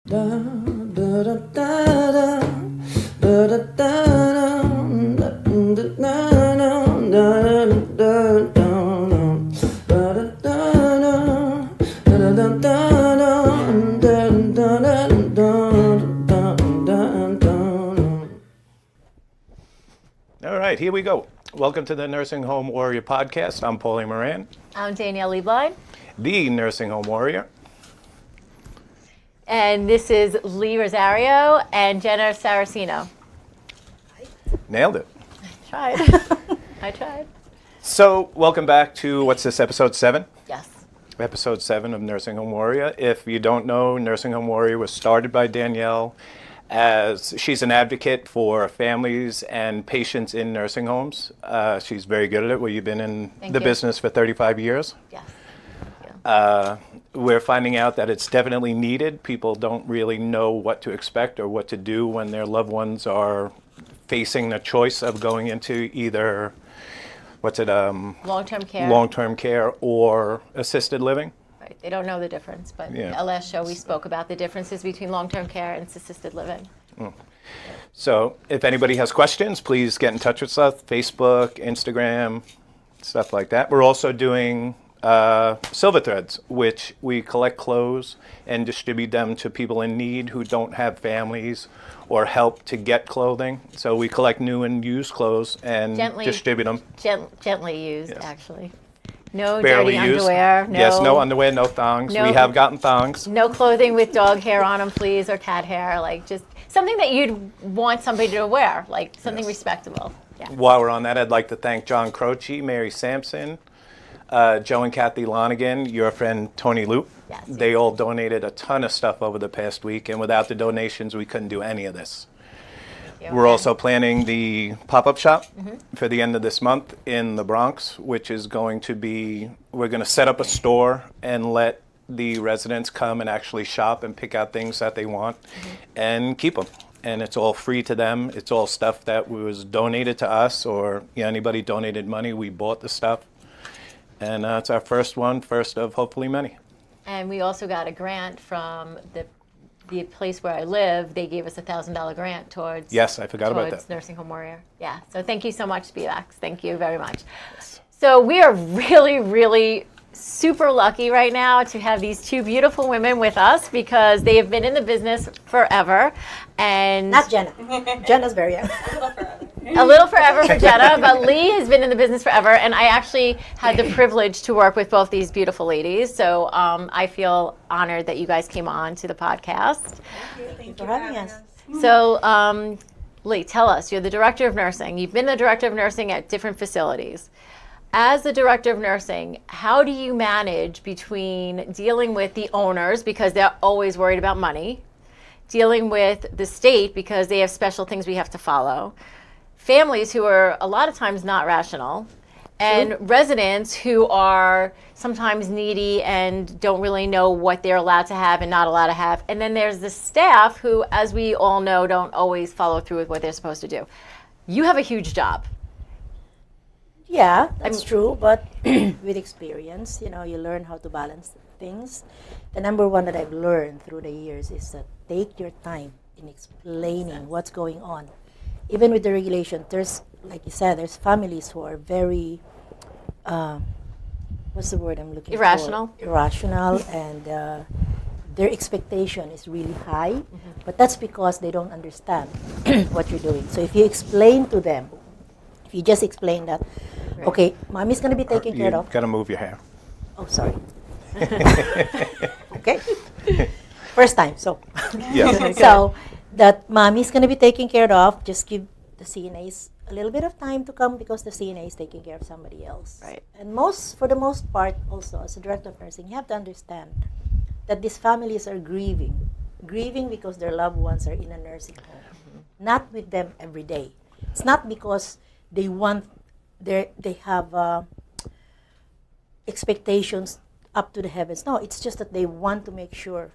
All right, here we go. Welcome to the Nursing Home Warrior Podcast. I'm Paulie Moran. I'm Danielle Lieblein. The Nursing Home Warrior. And this is Lee Rosario and Jenna Saracino. Nailed it. I tried. So, welcome back to, what's this, episode 7? Yes. Episode 7 of Nursing Home Warrior. If you don't know, Nursing Home Warrior was started by Danielle as she's an advocate for families and patients in nursing homes. She's very good at it. Well, you've been in the business for 35 years. Yes. We're finding out that it's definitely needed. People don't really know what to expect or what to do when their loved ones are facing the choice of going into either, long-term care. Long-term care or assisted living. Right. They don't know the difference, but Yeah. our last show we spoke about the differences between long-term care and assisted living. So if anybody has questions, please get in touch with us, Facebook, Instagram, stuff like that. We're also doing Silver Threads, which we collect clothes and distribute them to people in need who don't have families or help to get clothing. So we collect new and used clothes and distribute them. Gently used, Yes. Actually. No Barely dirty used. underwear. Yes, no underwear, no thongs. No- We have gotten thongs. No clothing with dog hair on them, please, or cat hair. Like just something that you'd want somebody to wear, like something respectable. Yeah. While we're on that, I'd like to thank John Croce, Mary Sampson, Joe and Kathy Lonigan, your friend Tony Loop. Yes. They all donated a ton of stuff over the past week, and without the donations, we couldn't do any of this. Thank you. We're also planning the pop-up shop for the end of this month in the Bronx, which is going to be, we're going to set up a store and let the residents come and actually shop and pick out things that they want and keep them. And it's all free to them. It's all stuff that was donated to us, or anybody donated money, we bought the stuff. And it's our first of hopefully many. And we also got a grant from the place where I live. They gave us a $1,000 grant towards. Yes, I forgot about that. Nursing Home Warrior. Yeah. So thank you so much, BLAX. Thank you very much. So we are really, really super lucky right now to have these two beautiful women with us because they have been in the business forever. And not Jenna. Jenna's very young. A little forever for Jenna, but Lee has been in the business forever, and I actually had the privilege to work with both these beautiful ladies. So I feel honored that you guys came on to the podcast. Thank you for having us. So Lee, tell us, you're the director of nursing. You've been the director of nursing at different facilities. As the director of nursing, how do you manage between dealing with the owners, because they're always worried about money, dealing with the state because they have special things we have to follow, families who are a lot of times not rational, and residents who are sometimes needy and don't really know what they're allowed to have and not allowed to have. And then there's the staff who, as we all know, don't always follow through with what they're supposed to do. You have a huge job. Yeah, that's true. But with experience, you learn how to balance things. The number one that I've learned through the years is that take your time in explaining what's going on. Even with the regulation, there's, like you said, there's families who are very, what's the word I'm looking Irrational. for? Irrational. And their expectation is really high. But that's because they don't understand what you're doing. So if you explain to them, if you just explain that, okay, mommy's going to be taken care of. You've got to move your hair. Oh, sorry. Okay. First time, so. Yes. So that mommy's going to be taken care of. Just give the CNAs a little bit of time to come because the CNA is taking care of somebody else. Right. And for the most part, also as a director of nursing, you have to understand that these families are grieving because their loved ones are in a nursing home, not with them every day. It's not because they have expectations up to the heavens. No, it's just that they want to make sure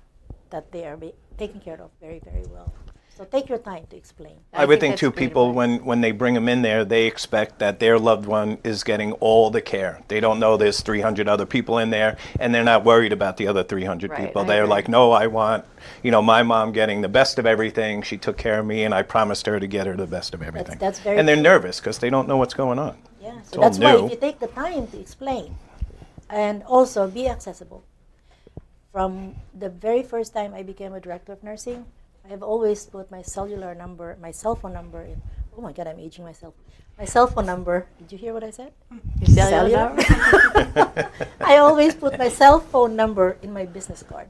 that they are taken care of very, very well. So take your time to explain. I would think that's too, great people, advice. when they bring them in there, they expect that their loved one is getting all the care. They don't know there's 300 other people in there, and they're not worried about the other 300 Right, people. I They're agree. like, no, I want, my mom getting the best of everything. She took care of me, and I promised her to get her the best of everything. that's very and they're true. nervous because they don't know what's going on. Yeah, It's so all that's why new. if you take the time to explain and also be accessible. From the very first time I became a director of nursing, I've always put my cell phone number in. Oh my God, I'm aging myself. My cell phone number. Did you hear what I said? Your cellular number? I always put my cell phone number in my business card,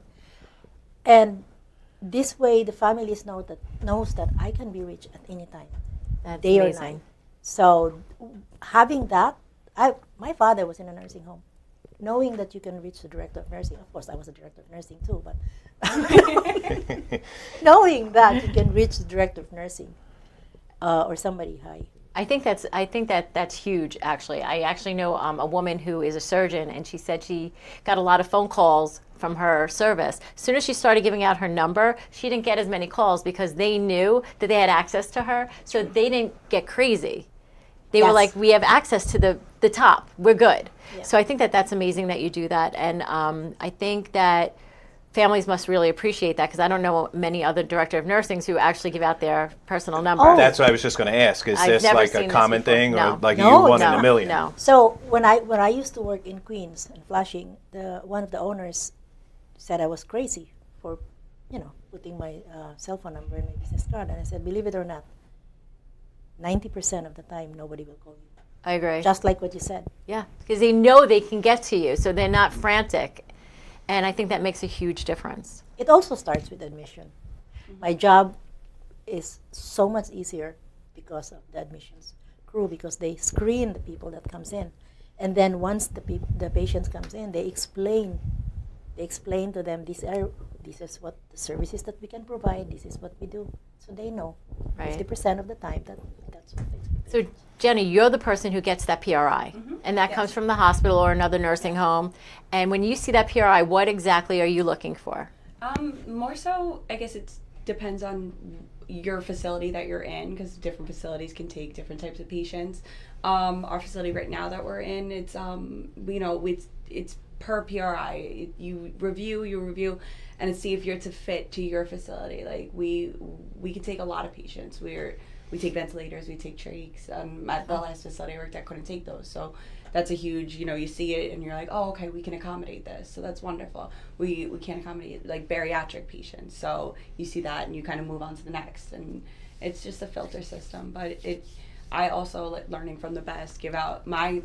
and this way the families knows that I can be reached at any time, That's day or amazing. night. So having that, my father was in a nursing home. Knowing that you can reach the director of nursing, of course I was a director of nursing too, but knowing that you can reach the director of nursing or somebody high. I think that's huge. Actually, I actually know a woman who is a surgeon, and she said she got a lot of phone calls from her service. As soon as she started giving out her number, she didn't get as many calls because they knew that they had access to her, so they didn't get crazy. They were Yes. like, we have access to the top. We're good. Yeah. So I think that that's amazing that you do that, and I think that families must really appreciate that because I don't know many other director of nursings who actually give out their personal number. Oh. That's what I was just going to ask. Is I've this never like seen a this common before. thing, No. or like No, you one no. in a million? No. So when I used to work in Queens and Flushing, one of the owners said I was crazy for, putting my cell phone number in my business card, and I said, believe it or not, 90% of the time nobody will call you. I agree. Just like what you said. Yeah, because they know they can get to you, so they're not frantic. And I think that makes a huge difference. It also starts with admission. My job is so much easier because of the admissions crew, because they screen the people that comes in, and then once the patients comes in, they explain to them this is what the services that we can provide, this is what we do, so they know Right. 50% of the time that's what they expect. So, Jenny, you're the person who gets that PRI, and that comes from the hospital or another nursing home. And when you see that PRI, what exactly are you looking for? More so, I guess it depends on your facility that you're in, because different facilities can take different types of patients. Our facility right now that we're in, it's it's per PRI. You review, and see if it's a fit to your facility. Like we can take a lot of patients. We take ventilators, we take trachs. At the last facility I worked at, couldn't take those. So that's a huge, you see it and you're like, oh, okay, we can accommodate this. So that's wonderful. We can't accommodate like bariatric patients. So you see that and you kind of move on to the next. And it's just a filter system. But I also like learning from the best, give out I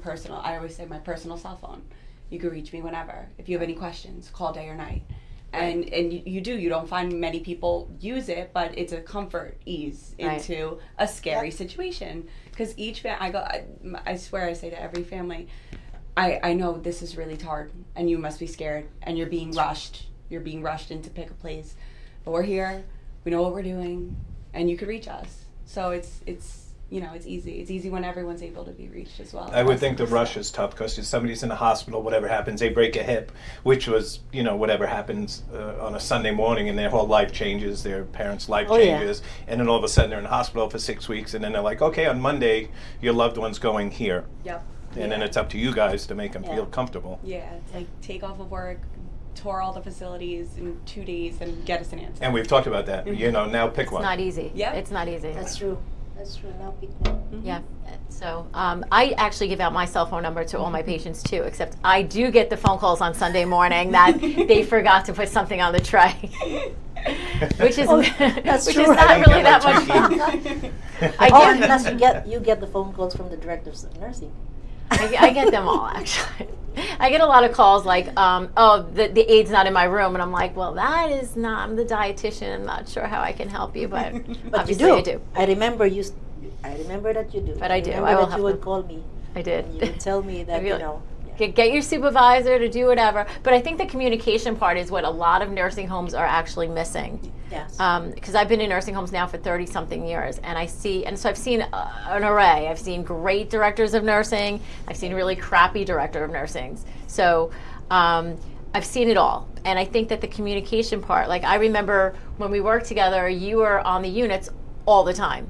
always say my personal cell phone. You can reach me whenever. If you have any questions, call day or night. And you don't find many people use it, but it's a comfort ease into a scary situation. Because I swear I say to every family, I know this is really hard and you must be scared and you're being rushed. You're being rushed in to pick a place. But we're here, we know what we're doing, and you can reach us. So it's easy. It's easy when everyone's able to be reached as well. I would think the rush is tough because if somebody's in the hospital, whatever happens, they break a hip, which was, whatever happens on a Sunday morning, and their whole life changes, their parents' life changes, and then all of a sudden they're in the hospital for 6 weeks, and then they're like, okay, on Monday, your loved one's going here. Yep. And then it's up to you guys to make them Yeah. feel comfortable. Yeah, it's like take off of work, tour all the facilities in 2 days, and get us an answer. And we've talked about that. Now pick It's one. not easy. Yeah. It's not easy. That's true. Now pick one. Yeah. So I actually give out my cell phone number to all my patients too, except I do get the phone calls on Sunday morning that they forgot to put something on the tray. Which is that's which true. is not I really get that my much turkey. fun. I Oh, get plus you get the phone calls from the directors of nursing. I get them all actually. I get a lot of calls like, the aid's not in my room, and I'm like, well, that is not. I'm the dietitian. I'm not sure how I can help you, but But obviously you do. I do. I remember I remember that you do. But I do. remember I will that have you would to. call me. I did. And you would tell me that I'd be like, yeah. Get your supervisor to do whatever. But I think the communication part is what a lot of nursing homes are actually missing. Yes. Because I've been in nursing homes now for 30-something years, and so I've seen an array. I've seen great directors of nursing. I've seen really crappy director of nursings. So I've seen it all. And I think that the communication part, like I remember when we worked together, you were on the units all the time.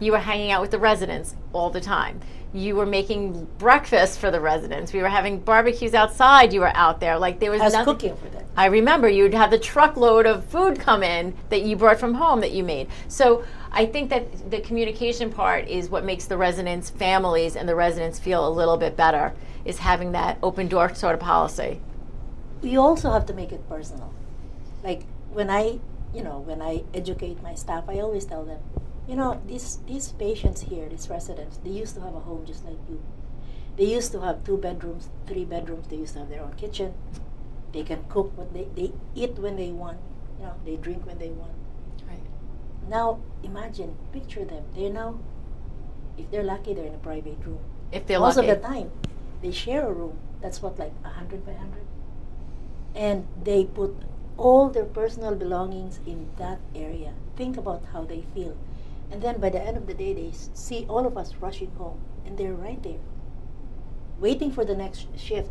You were hanging out with the residents all the time. You were making breakfast for the residents. We were having barbecues outside. You were out there. Like there was I was nothing. cooking for them. I remember you'd have the truckload of food come in that you brought from home that you made. So I think that the communication part is what makes the residents' families and the residents feel a little bit better, is having that open door sort of policy. You also have to make it personal. Like when I educate my staff, I always tell them, these patients here, these residents, they used to have a home just like you. They used to have 2 bedrooms, 3 bedrooms. They used to have their own kitchen. They can cook what they eat when they want. They drink when they want. Right. Now imagine, picture them. They're now, if they're lucky, they're in a private room. If they're Most lucky. of the time, they share a room. That's what, like 100 by 100. And they put all their personal belongings in that area. Think about how they feel. And then by the end of the day, they see all of us rushing home, and they're right there, waiting for the next shift.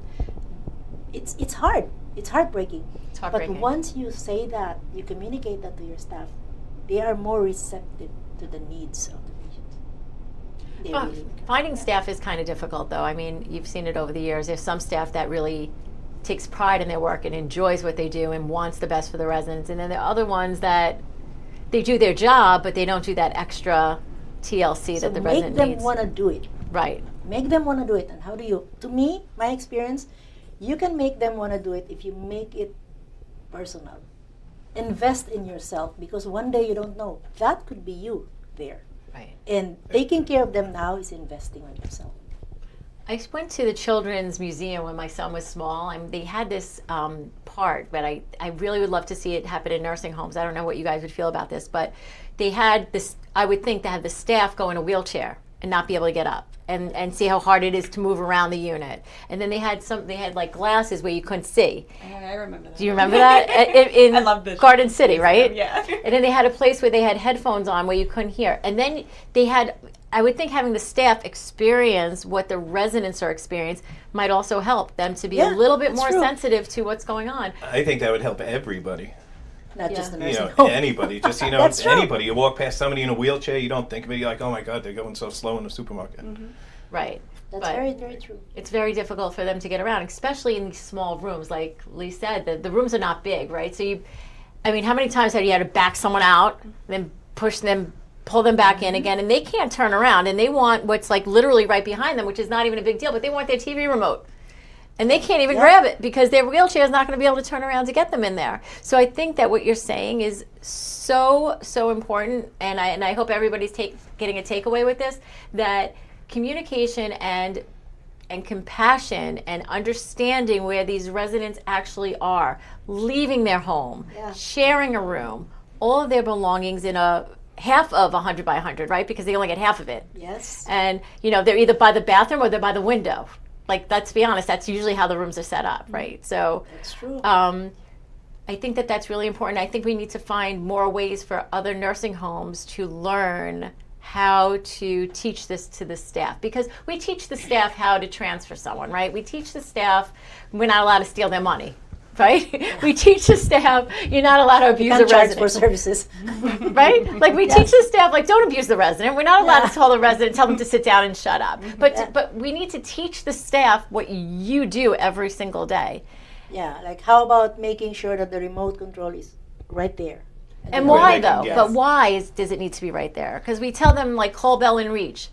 It's hard. It's heartbreaking. It's heartbreaking. But once you say that, you communicate that to your staff, they are more receptive to the needs of the patients. They Well, really become. finding staff is kind of difficult, though. I mean, you've seen it over the years. There's some staff that really takes pride in their work and enjoys what they do and wants the best for the residents. And then there are other ones that they do their job, but they don't do that extra TLC So that the make resident them needs. want to do it. Right. Make them want to do it. And how do you? To me, my experience, you can make them want to do it if you make it personal. Invest in yourself, because one day you don't know. That could be you there. Right. And taking care of them now is investing on yourself. I went to the Children's Museum when my son was small, and they had this part, but I really would love to see it happen in nursing homes. I don't know what you guys would feel about this, but they had this, I would think, to have the staff go in a wheelchair and not be able to get up, and see how hard it is to move around the unit. And then they had like glasses where you couldn't see. I remember that. Do you remember that? In I love this. Garden City, right? Yeah. And then they had a place where they had headphones on where you couldn't hear. And then they had, I would think, having the staff experience what the residents are experiencing might also help them to be a Yeah, little bit that's more true. sensitive to what's going on. I think that would help everybody. Not Yeah. just the You nursing know, home. anybody. Just, That's true. anybody. You walk past somebody in a wheelchair, you don't think of it. You're like, oh my God, they're going so slow in the supermarket. Right. That's But very, very true. it's very difficult for them to get around, especially in these small rooms. Like Lee said, the rooms are not big, right? So how many times have you had to back someone out, then push them, pull them back in again, and they can't turn around, and they want what's like literally right behind them, which is not even a big deal, but they want their TV remote. And they can't even grab it because their wheelchair is not going to be able to turn around to get them in there. So I think that what you're saying is so important, and I hope everybody's getting a takeaway with this, that communication and compassion and understanding where these residents actually are, leaving their home, Yeah. sharing a room, all of their belongings in a half of 100 by 100, right? Because they only get half of it. Yes. And they're either by the bathroom or they're by the window. Like, let's be honest, that's usually how the rooms are set up, right? So That's true. I think that that's really important. I think we need to find more ways for other nursing homes to learn how to teach this to the staff, because we teach the staff how to transfer someone, right? We teach the staff we're not allowed to steal their money, right? We teach the staff you're not allowed to abuse a Can't charge for resident, services. right? Like we teach the staff like don't abuse the resident. We're not allowed Yeah. to tell the resident, tell them to sit down and shut up. But Yeah. but we need to teach the staff what you do every single day. Yeah, like how about making sure that the remote control is right there? And Where why they can though? guess. But why does it need to be right there? Because we tell them like call bell and reach.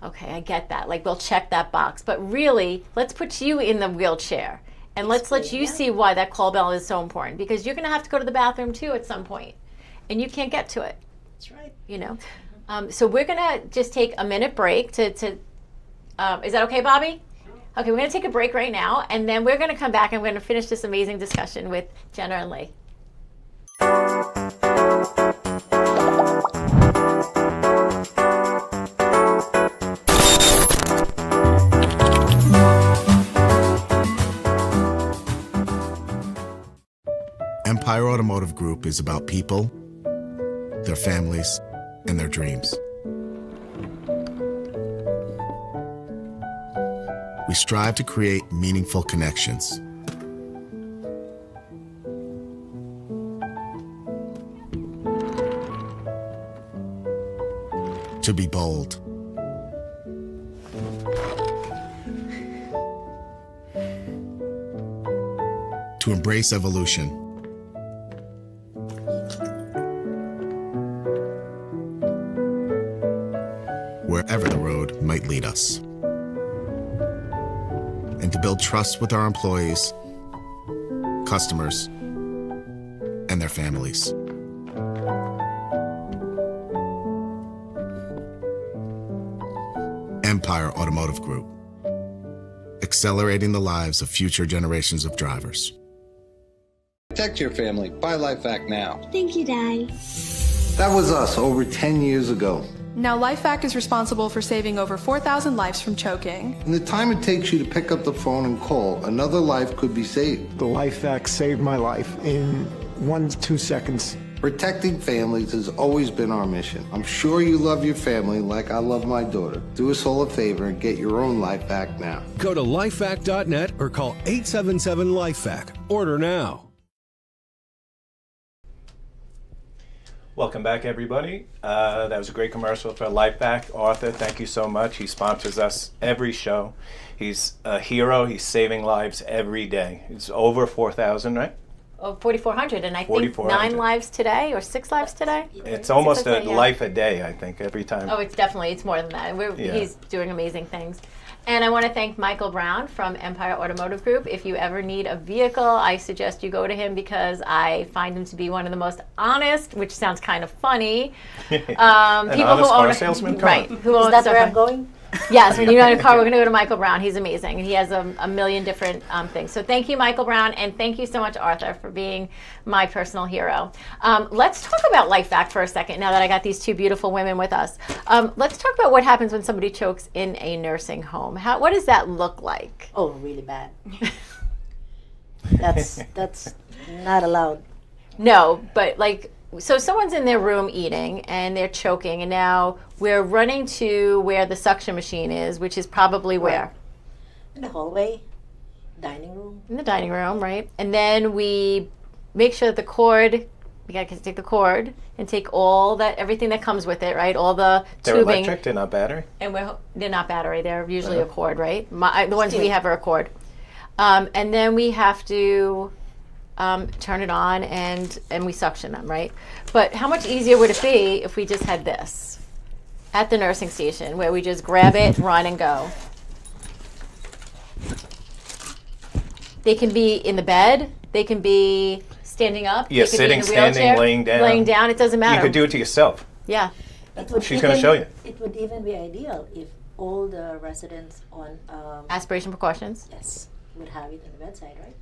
Okay, I get that. Like we'll check that box, but really, let's put you in the wheelchair and let's let you yeah. see why that call bell is so important. Because you're going to have to go to the bathroom too at some point, and you can't get to it. That's right. You know. So we're going to just take a minute break to is that okay, Bobby? Okay, we're going to take a break right now, and then we're going to come back and we're going to finish this amazing discussion with Jenna and Lee. Empire Automotive Group is about people, their families, and their dreams. We strive to create meaningful connections, to be bold. To embrace evolution. Wherever the road might lead us. And to build trust with our employees, customers, and their families. Empire Automotive Group. Accelerating the lives of future generations of drivers. Protect your family. Buy LifeVac now. Thank you, Dad. That was us over 10 years ago. Now LifeVac is responsible for saving over 4,000 lives from choking. In the time it takes you to pick up the phone and call, another life could be saved. The LifeVac saved my life in 1 to 2 seconds. Protecting families has always been our mission. I'm sure you love your family like I love my daughter. Do us all a favor and get your own LifeVac now. Go to lifevac.net or call 877-LifeVac. Order now. Welcome back, everybody. That was a great commercial for LifeVac. Arthur, thank you so much. He sponsors us every show. He's a hero. He's saving lives every day. It's over 4,000, right? Oh, 4,400, and I think 9 lives today or 6 lives today. It's almost a yeah. life a day, I think, every time. Oh, it's more than that. He's doing amazing things. And I want to thank Michael Brown from Empire Automotive Group. If you ever need a vehicle, I suggest you go to him because I find him to be one of the most honest, which sounds kind of funny. An people honest who car own salesman? Come right? on. Who owns Is that stuff where on- I'm going? Yes, when you own a car, we're going to go to Michael Brown. He's amazing. And he has a million different things. So thank you, Michael Brown, and thank you so much, Arthur, for being my personal hero. Let's talk about LifeVac for a second, now that I got these 2 beautiful women with us. Let's talk about what happens when somebody chokes in a nursing home. What does that look like? Oh, really bad. That's not allowed. No, but so someone's in their room eating and they're choking, and now we're running to where the suction machine is, which is probably where? In the hallway, dining room. In the dining room, right? And then we make sure that the cord, we got to take the cord and take everything that comes with it, right? All the They're tubing. electric, they're not battery? And they're not battery, they're usually a cord, right? The ones we have are a cord. And then we have to turn it on and we suction them, right? But how much easier would it be if we just had this at the nursing station, where we just grab it, run, and go? They can be in the bed, they can be standing up, Yeah, they can sitting, be in a wheelchair, standing, laying down. Laying down, it doesn't matter. You could do it to yourself. Yeah. She's going to show you. It would even be ideal if all the residents on Aspiration precautions. yes would have it on the bedside, right?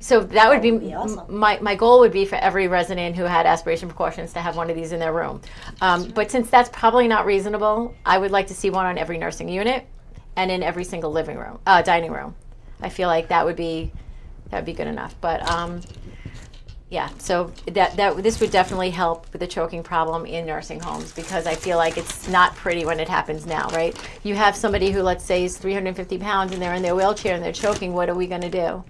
So that would be, That would be awesome. my goal would be for every resident who had aspiration precautions to have one of these in their room. But since that's probably not reasonable, I would like to see one on every nursing unit and in every single dining room. I feel like that would be good enough. But yeah, so this would definitely help with the choking problem in nursing homes, because I feel like it's not pretty when it happens now, right? You have somebody who, let's say, is 350 pounds and they're in their wheelchair and they're choking. What are we going to do?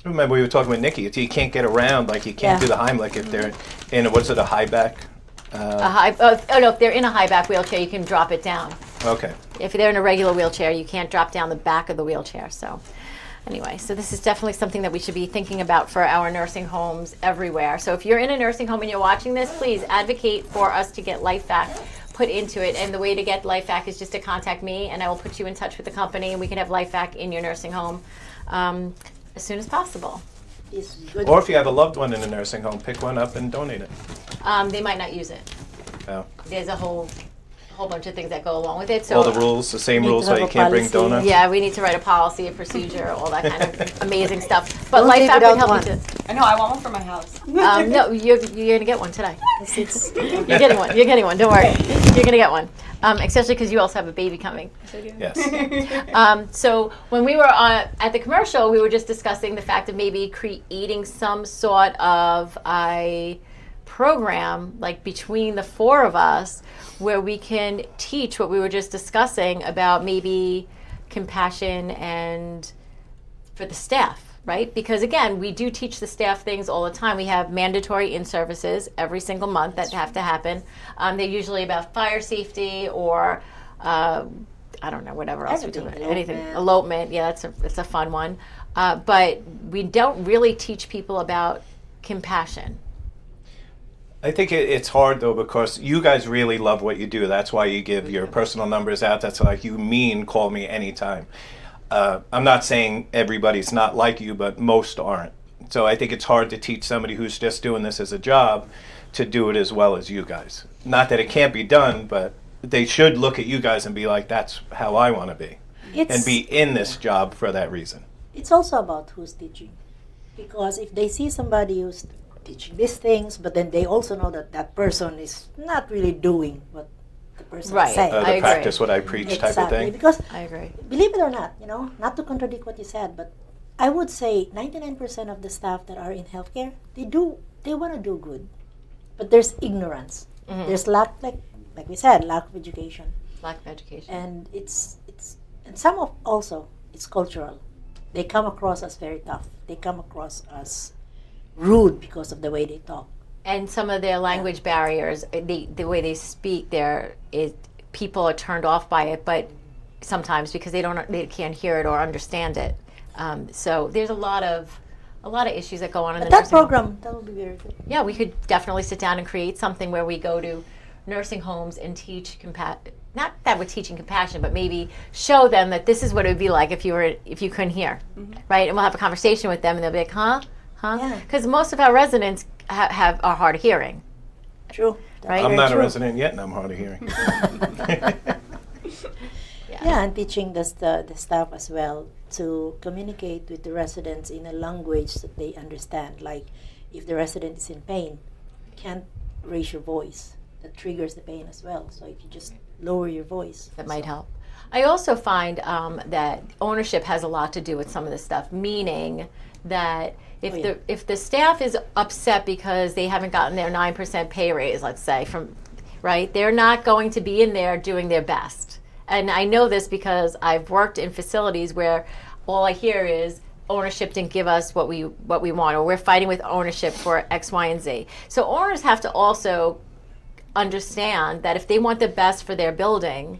Remember, we were talking with Nikki. You can't get around, like you can't Yeah. do the Heimlich if they're in a high back? No, if they're in a high back wheelchair, you can drop it down. Okay. If they're in a regular wheelchair, you can't drop down the back of the wheelchair. So anyway, so this is definitely something that we should be thinking about for our nursing homes everywhere. So if you're in a nursing home and you're watching this, please advocate for us to get LifeVac put into it. And the way to get LifeVac is just to contact me, and I will put you in touch with the company, and we can have LifeVac in your nursing home as soon as possible. It's good. Or if you have a loved one in a nursing home, pick one up and donate it. They might not use it. Oh. There's a whole bunch of things that go along with it. So All the rules, the same Need to rules, so have you a can't bring policy. donuts? yeah, we need to write a policy, a procedure, all that kind of amazing stuff. But Don't leave LifeVac would without help one. you to. I know, I want one for my house. No, you're gonna get one today. It's You're getting one. You're getting one. Don't worry. You're gonna get one. Especially because you also have a baby coming. Yes. So when we were at the commercial, we were just discussing the fact of maybe creating some sort of a program, like between the 4 of us, where we can teach what we were just discussing about maybe compassion and for the staff. right? Because again, we do teach the staff things all the time. We have mandatory in-services every single month that have to happen. They're usually about fire safety or I don't know, whatever else we do. Anything, elopement. Yeah, it's a fun one. But we don't really teach people about compassion. I think it's hard though because you guys really love what you do. That's why you give your personal numbers out. That's like you mean call me anytime. I'm not saying everybody's not like you, but most aren't. So I think it's hard to teach somebody who's just doing this as a job to do it as well as you guys. Not that it can't be done, but they should look at you guys and be like, that's how I want to be. And be in this job for that reason. It's also about who's teaching. Because if they see somebody who's teaching these things, but then they also know that that person is not really doing what the person is saying. The practice what I preach type of thing. Because I agree. Believe it or not, not to contradict what you said, but I would say 99% of the staff that are in healthcare, they want to do good, but there's ignorance. There's lack, like we said, lack of education. Lack of education. And and some of also it's cultural. They come across as very tough. They come across as rude because of the way they talk. And some of their language barriers, the way they speak, people are turned off by it, but sometimes because they can't hear it or understand it. So there's a lot of issues that go on in the nursing program that would be very good. Yeah, we could definitely sit down and create something where we go to nursing homes and teach not that we're teaching compassion, but maybe show them that this is what it would be like if you couldn't hear, right? And we'll have a conversation with them, and they'll be like, huh? Because most of our residents are hard of hearing. True. Right? I'm not a resident yet, and I'm hard of hearing. Yeah, and teaching the staff as well to communicate with the residents in a language that they understand. Like, if the resident is in pain, you can't raise your voice. That triggers the pain as well. So if you just lower your voice, that might help. I also find that ownership has a lot to do with some of this stuff, meaning that if the staff is upset because they haven't gotten their 9% pay raise, let's say, they're not going to be in there doing their best. And I know this because I've worked in facilities where all I hear is ownership didn't give us what we want, or we're fighting with ownership for X, Y, and Z. So owners have to also understand that if they want the best for their building,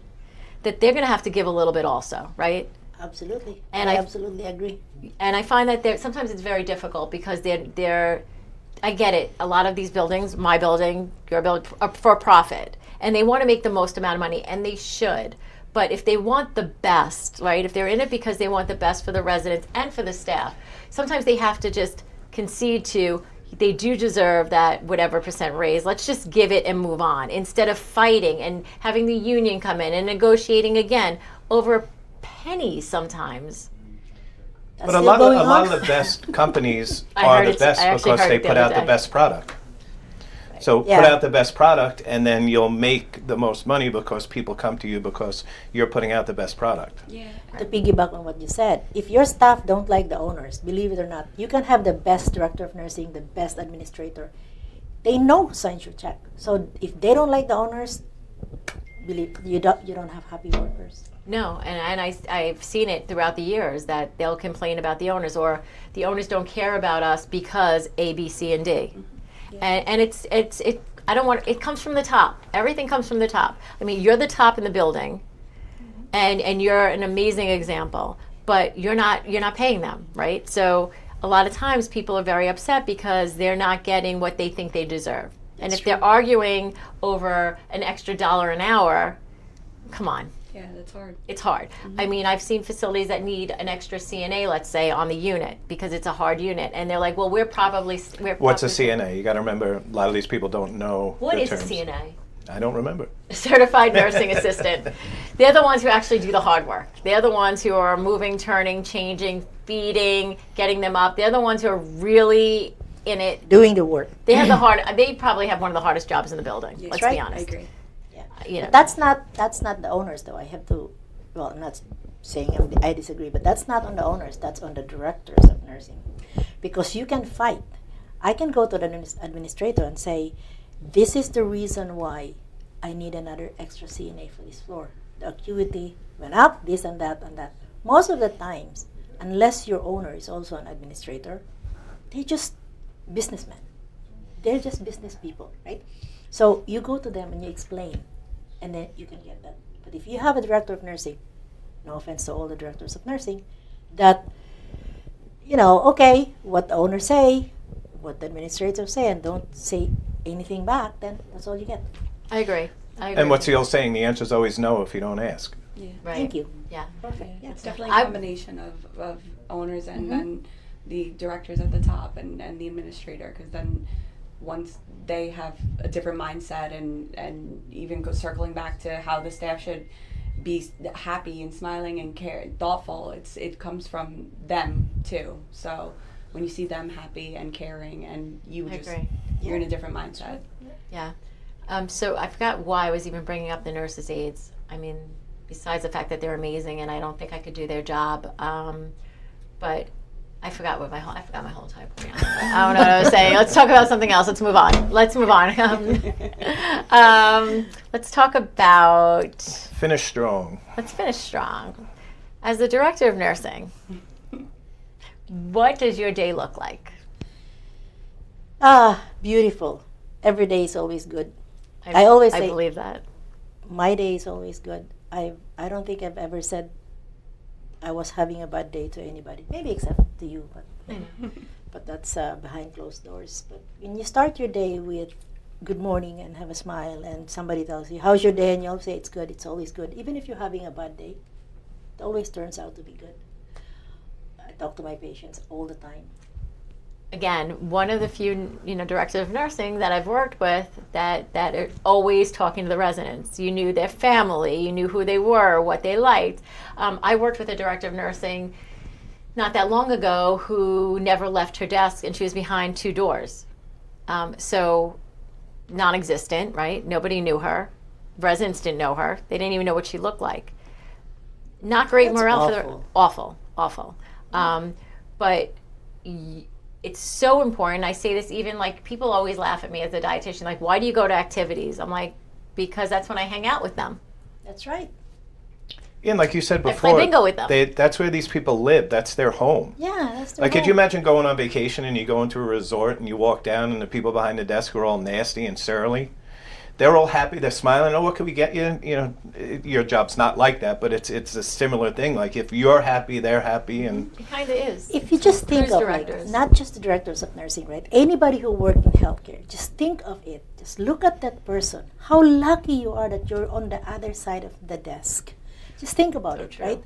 that they're going to have to give a little bit also, right? Absolutely. And I absolutely agree. And I find that sometimes it's very difficult because they're I get it. A lot of these buildings, my building, your building, are for profit, and they want to make the most amount of money, and they should. But if they want the best, right? If they're in it because they want the best for the residents and for the staff, sometimes they have to just concede to they do deserve that whatever percent raise. Let's just give it and move on instead of fighting and having the union come in and negotiating again over pennies sometimes. But a lot of the best companies are the best because they put out the best product. So put out the best product, and then you'll make the most money because people come to you because you're putting out the best product. Yeah. To piggyback on what you said, if your staff don't like the owners, believe it or not, you can have the best director of nursing, the best administrator. They know who signs your check. So if they don't like the owners, believe you don't have happy workers. No, and I've seen it throughout the years that they'll complain about the owners, or the owners don't care about us because A, B, C, and D. And it comes from the top. Everything comes from the top. I mean, you're the top in the building, and you're an amazing example, but you're not paying them, right? So a lot of times people are very upset because they're not getting what they think they deserve. And if they're arguing over an extra $1 an hour, come on. Yeah, that's hard. It's hard. I mean, I've seen facilities that need an extra CNA, let's say, on the unit because it's a hard unit, and they're like, "Well, we're probably." What's a CNA? You got to remember, a lot of these people don't know what the is terms. a CNA. I don't remember. Certified Nursing Assistant. They're the ones who actually do the hard work. They're the ones who are moving, turning, changing, feeding, getting them up. They're the ones who are really in it, doing the work. They have They probably have one of the hardest jobs in the building. Yes, let's right. be honest. I agree. But that's not the owners, though. I have to. Well, I'm not saying I disagree, but that's not on the owners. That's on the directors of nursing, because you can fight. I can go to the administrator and say, "This is the reason why I need another extra CNA for this floor. The acuity went up, this and that and that." Most of the times, unless your owner is also an administrator, they're just businessmen. They're just business people, right? So you go to them and you explain, and then you can get that. But if you have a director of nursing, no offense to all the directors of nursing, that, okay, what the owners say, what the administrators say, and don't say anything back, then that's all you get. I agree. I agree. And what's the old saying? The answer's always no if you don't ask. Yeah. Right. Thank you. Yeah. Perfect. Yeah. It's definitely a combination of owners and then the directors at the top and the administrator, because then once they have a different mindset and even circling back to how the staff should be happy and smiling and thoughtful, it comes from them too. So when you see them happy and caring, and you're in a different mindset. Yeah. So I forgot why I was even bringing up the nurses' aides. I mean, besides the fact that they're amazing, and I don't think I could do their job, but I forgot my whole entire point. I don't know what I was saying. Let's talk about something else. Let's move on. Let's talk about. Finish strong. Let's finish strong. As the director of nursing, what does your day look like? Beautiful. Every day is always good. I always say, believe that. My day is always good. I don't think I've ever said I was having a bad day to anybody. Maybe except to you, but that's behind closed doors. But when you start your day with good morning and have a smile, and somebody tells you, how's your day? And you'll say, it's good. It's always good. Even if you're having a bad day, it always turns out to be good. I talk to my patients all the time. Again, one of the few, directors of nursing that I've worked with that are always talking to the residents. You knew their family, you knew who they were, what they liked. I worked with a director of nursing not that long ago who never left her desk, and she was behind 2 doors. So non-existent, right? Nobody knew her. Residents didn't know her. They didn't even know what she looked like. Not great That's morale awful. Awful. But it's so important. I say this even like people always laugh at me as a dietitian, like, why do you go to activities? I'm like, because that's when I hang out with them. That's right. And like you said I before, play bingo with them. That's where these people live. That's their home. Yeah, that's the Like, could you imagine going on vacation and you go into a resort and you walk down and the people behind the desk are all nasty and surly? They're all happy. They're smiling. Oh, what can we get you? Your job's not like that, but it's a similar thing. Like, if you're happy, they're happy, and It kind of is. If you just think There's of directors. not just the directors of nursing, right? Anybody who works in healthcare, just think of it. Just look at that person. How lucky you are that you're on the other side of the desk. Just think about it, right?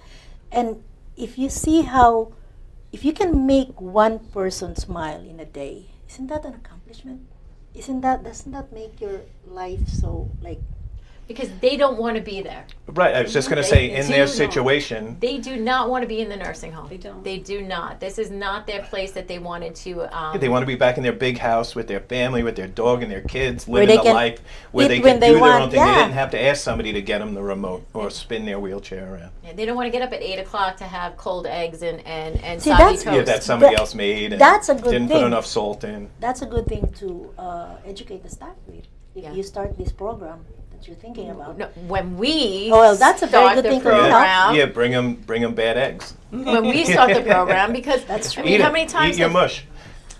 And if you see if you can make one person smile in a day, isn't that an accomplishment? Doesn't that make your life so Because they don't want to be there. right. I was just going to say, in their situation, They do not want to be in the nursing home. They don't. They do not. This is not their place that they wanted to. they want to be back in their big house with their family, with their dog and their kids, Where living they the can life where eat they when can they do their want, own thing. yeah. They didn't have to ask somebody to get them the remote or spin their wheelchair around. Yeah, they don't want to get up at 8 o'clock to have cold eggs and See, soggy that's- toast. Yeah, that somebody That- else made and that's a good didn't thing. put enough salt in. That's a good thing to educate the staff with. If Yeah. you start this program that you're thinking about. No, when we Oh, well, that's a very start good the thing to know. program, Yeah, bring them bad eggs. when we start the program, because That's I true. mean, Eat how it. many times Eat your have- mush.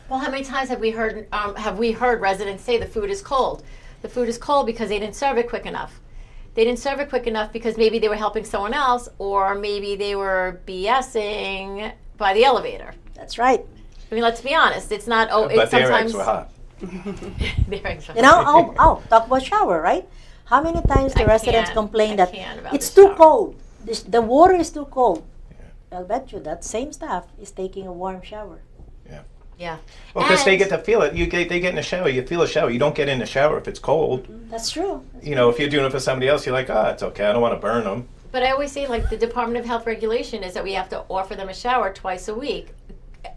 Well, how many times have we heard residents say the food is cold? The food is cold because they didn't serve it quick enough. They didn't serve it quick enough because maybe they were helping someone else, or maybe they were BSing by the elevator. That's right. I mean, let's be honest. It's not. Oh, But it's their sometimes. eggs were hot. Their eggs were And I'll talk about shower, right? How many times the I residents can't- complain I that can't about it's the too shower. cold. The water is too cold. I'll bet you that same staff is taking a warm shower. Yeah. Well, because they And- get to feel it. They get in the shower. You feel a shower. You don't get in the shower if it's cold. That's true. If you're doing it for somebody else, you're like, it's okay. I don't want to burn them. But I always say, like, the Department of Health regulation is that we have to offer them a shower twice a week.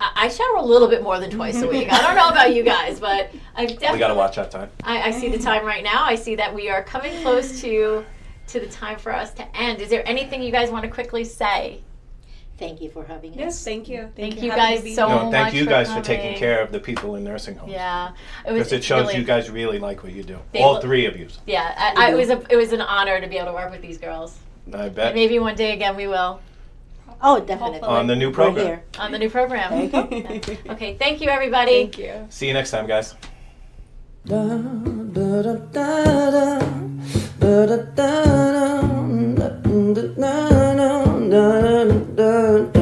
I shower a little bit more than twice a week. I don't know about you guys, but I definitely. We got to watch our time. I see the time right now. I see that we are coming close to the time for us to end. Is there anything you guys want to quickly say? Thank you for having us. Yes, thank you. Thank you Happy guys to be so here. No, thank much you for guys for taking coming. care of the people in nursing homes. Yeah, Because it shows really- you guys really like what you do. They All lo- 3 of you. Yeah, it was an honor to be able to work with these girls. I bet. Maybe one day again we will. Oh, definitely. On the new We're program. here. On the new program. There you go. Okay, thank you, everybody. Thank you. See you next time, guys. Da da da da da da da da da da da da da da